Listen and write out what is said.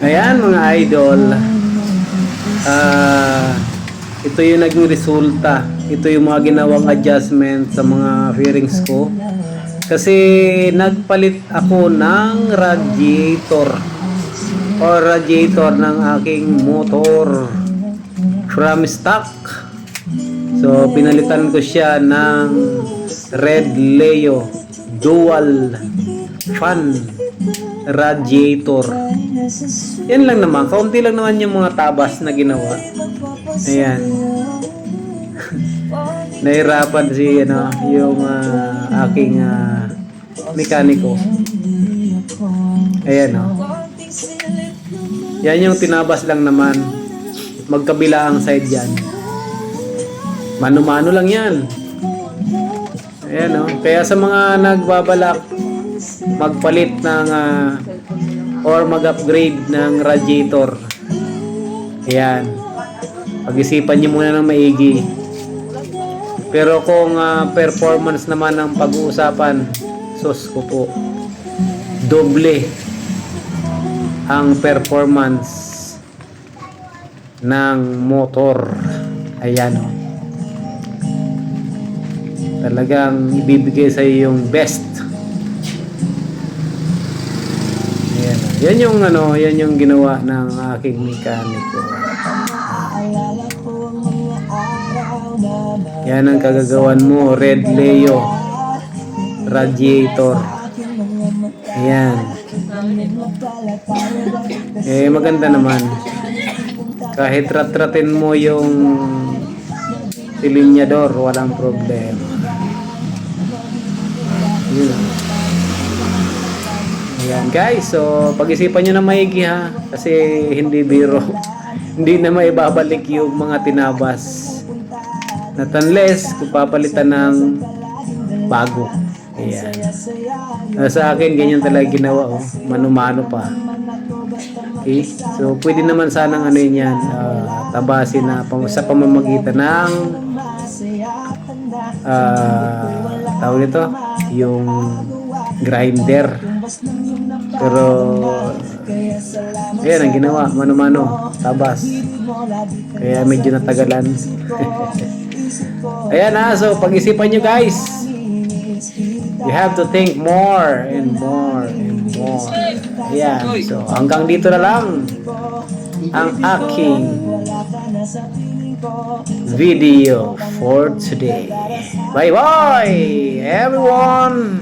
Ayan mga idol. Ito yung naging resulta. Ito yung mga ginawang adjustment sa mga fairings ko. Kasi nagpalit ako ng radiator ng aking motor from stock. So pinalitan ko siya ng Red Leo dual fan radiator. Yan lang naman, kaunti lang naman yung mga tabas na ginawa. Ayan. Nahirapan si yung aking mekaniko. Ayan Yan yung tinabas lang naman. Magkabila ang side yan. Mano-mano lang yan. Ayan Kaya sa mga nagbabalak magpalit ng or mag-upgrade ng radiator, ayan, pag-isipan nyo muna ng maigi. Pero kung performance naman ang pag-uusapan, sus ko po, doble ang performance ng motor. Ayan talagang ibibigay sa iyo yung best. Yan yung yan yung ginawa ng aking mekaniko. Yan ang kagagawan mo, Red Leo radiator. Ayan. Maganda naman. Kahit rat-ratin mo yung silinyador, walang problema. Yun. Ayan guys, so pag-isipan nyo na maigi kasi hindi biro. Hindi na maibabalik yung mga tinabas. Not unless kung papalitan ng bago. Ayan. Sa akin ganyan talaga ginawa mano-mano pa. Okay? So pwede naman sanang yan, tabasin na sa pamamagitan ng tawag nito, yung grinder. Pero ayan ang ginawa, mano-mano, tabas. Kaya medyo natagalan. Ayan so pag-isipan nyo guys. You have to think more and more and more. Ayan, so hanggang dito na lang ang aking video for today. Bye bye everyone.